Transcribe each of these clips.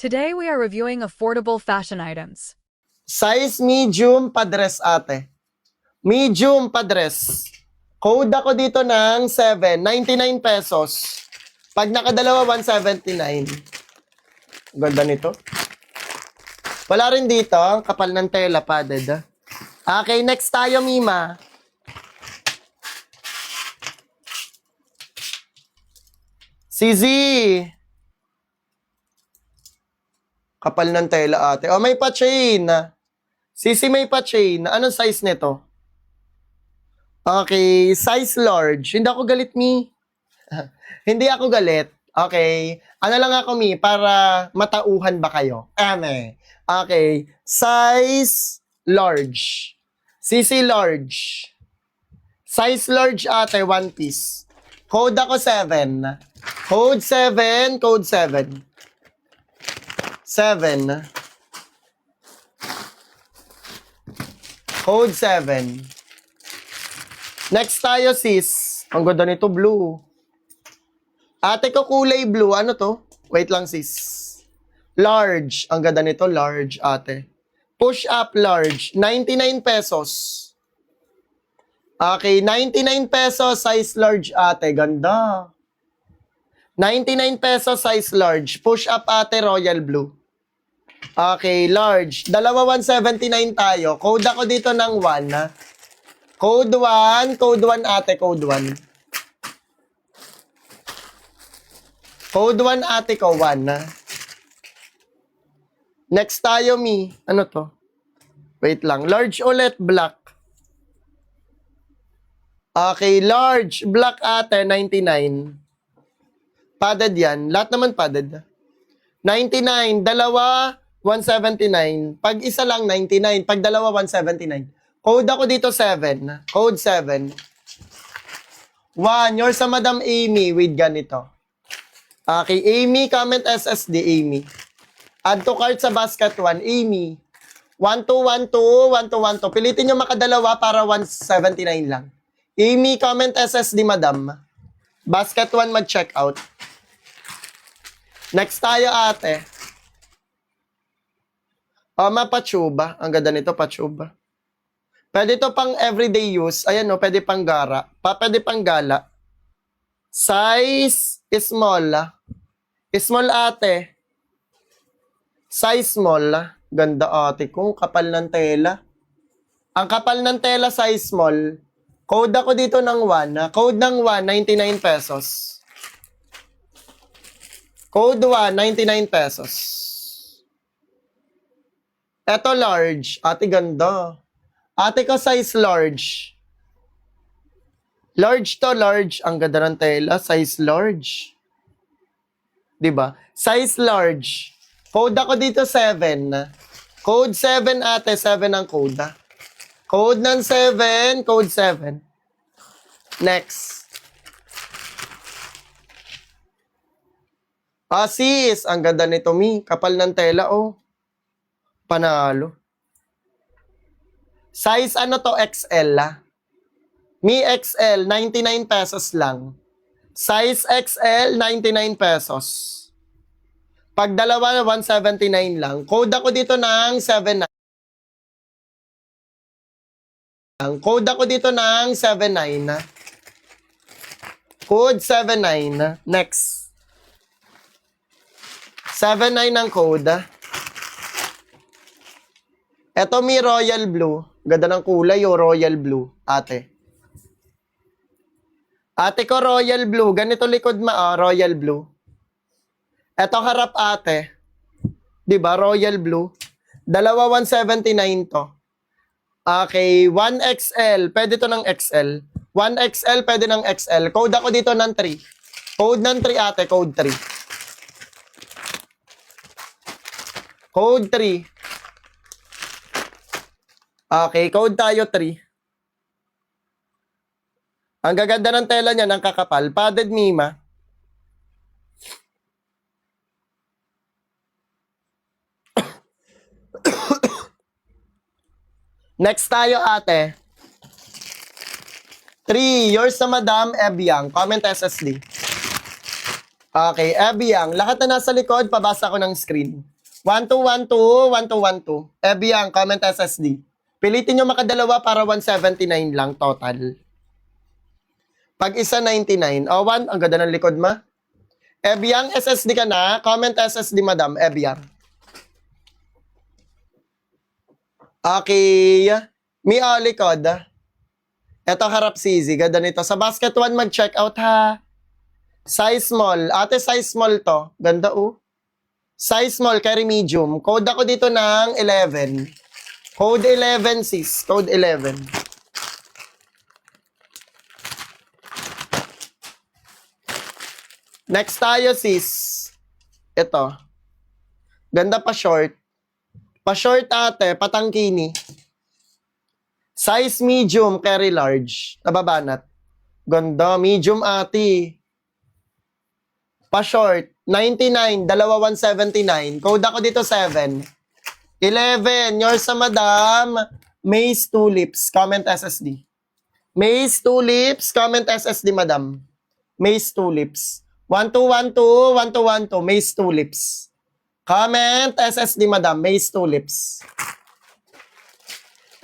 Today we are reviewing affordable fashion items. Size medium padres ate. Medium padres. Code ako dito ng 7, 99 pesos. Pag nakadalawa, 179. Ganda nito. Wala rin dito, ang kapal ng tela, padded. Okay, next tayo, Mima. CZ. Kapal ng tela, ate. Oh, may pa-chain. Sisi, may pa-chain. Anong size nito? Okay, size large. Hindi ako galit, Mi. Hindi ako galit. Okay. Ano lang ako, Mi, para matauhan ba kayo? Ame. Okay. Size large. Sisi large. Size large, ate, one piece. Code ako 7. Code 7, code 7. 7. Code 7. Next tayo, sis. Ang ganda nito, blue. Ate ko, kulay blue. Ano to? Wait lang, sis. Large. Ang ganda nito, large, ate. Push up large. 99 pesos. Okay, 99 pesos, size large, ate. Ganda. 99 pesos, size large. Push up, ate, royal blue. Okay, large. Dalawa 179 tayo. Code ako dito ng 1, ha? Code 1, code 1, ate, code 1. Code 1, ate ko, 1, ha? Next tayo, Mi. Ano to? Wait lang. Large ulit, black. Okay, large, black, ate, 99. Padded yan. Lahat naman padded. 99. Dalawa, 179. Pag isa lang, 99. Pag dalawa, 179. Code ako dito 7. Code 7. 1. You're sa Madam Amy with ganito. Okay, Amy, comment SSD, Amy. Add to cart sa basket 1, Amy. 1212, 1212. Pilitin nyo makadalawa para 179 lang. Amy, comment SSD, Madam. Basket 1 mag-check out. Next tayo, ate. Pachuba. Ang ganda nito, pachuba. Pwede ito pang everyday use. Ayan, no, pwede pang gara. Pwede pang gala. Size small. Small, ate. Size small. Ganda, ate. Kung kapal ng tela. Ang kapal ng tela, size small. Code ako dito ng 1. Code ng 1, 99 pesos. Code 1, 99 pesos. Eto large. Ate, ganda. Ate ko, size large. Large to large. Ang ganda ng tela. Size large. Diba? Size large. Code ako dito 7. Code 7, ate. 7 ang code. Code ng 7. Code 7. Next. Sis. Ang ganda nito, Mi. Kapal ng tela, oh. Panalo. Size ano to? XL, Mi XL, 99 pesos lang. Size XL, 99 pesos. Pag dalawa, 179 lang. Code ako dito ng 7. Code ako dito ng 79. Code 79. Next. 79 ang code. Eto, Mi royal blue. Ganda ng kulay, o royal blue, ate. Ate ko, royal blue. Ganito likod royal blue. Eto harap, ate. Diba, royal blue. Dalawa 179 to. Okay, 1XL. Pwede to ng XL. 1XL, pwede ng XL. Code ako dito ng 3. Code ng 3, ate. Code 3. Code 3. Okay, code tayo 3. Ang gaganda ng tela niya, ng kakapal. Padded, Mima. Next tayo, ate. 3. Yours sa Madam Ebyang. Comment SSD. Okay, Ebyang. Lahat na nasa likod, pabasa ko ng screen. 1212. Ebiang, comment SSD. Pilitin nyo makadalawa para 179 lang total. Pag isa 99. O, 1, ang ganda ng likod ma. Ebiang, SSD ka na. Comment SSD, madam. Ebiang. Okay. Mi likod. Ito harap si Izzy. Ganda nito. Sa basket 1, mag-check out ha. Size small. Ate, size small to. Ganda Size small, carry medium. Code ako dito ng 11. Code 11, sis. Code 11. Next tayo, sis. Ito. Ganda pa short. Pa short ate, patangkini. Size medium, carry large. Nababanat. Ganda, medium ate. Pa short, 99, dalawa 179. Code ako dito 7. 11, yours sa madam. Maze Tulips, comment SSD. Maze Tulips, comment SSD, madam. Maze Tulips. 1212, 1212, Maze Tulips. Comment SSD, madam. Maze Tulips.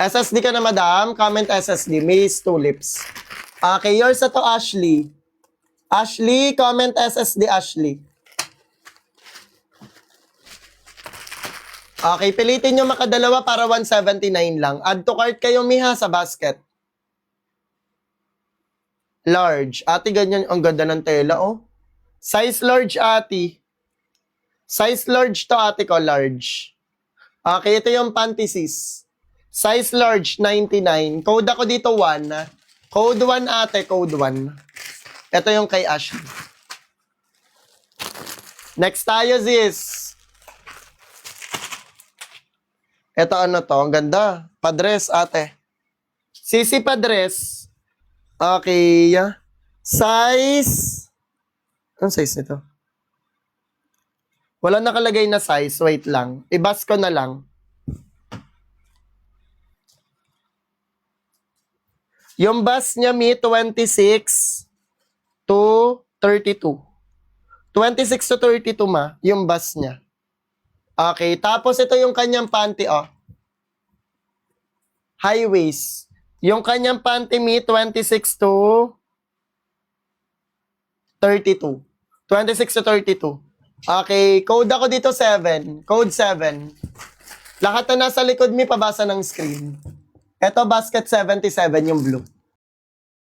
SSD ka na, madam. Comment SSD. Maze Tulips. Okay, yours na to, Ashley. Ashley, comment SSD, Ashley. Okay, pilitin nyo makadalawa para 179 lang. Add to cart kayo, miha, sa basket. Large. Ate, ganyan. Ang ganda ng tela, Size large, ate. Size large to, ate ko, large. Okay, ito yung panties. Size large, 99. Code ako dito, 1. Code 1, ate, code 1. Ito yung kay Ashley. Next tayo, sis. Ito ano to? Ang ganda. Padres, ate. Sisi padres. Okay. Size. Anong size nito? Wala nakalagay na size. Wait lang. Ibas ko na lang. Yung bus niya, mi, 26 to 32. 26 to 32, ma. Yung bus niya. Okay, tapos ito yung kanyang panty, High waist. Yung kanyang panty, mi, 26 to 32. 26 to 32. Okay, code ako dito 7. Code 7. Lahat na nasa likod, mi, pabasa ng screen. Ito, basket 77, yung blue.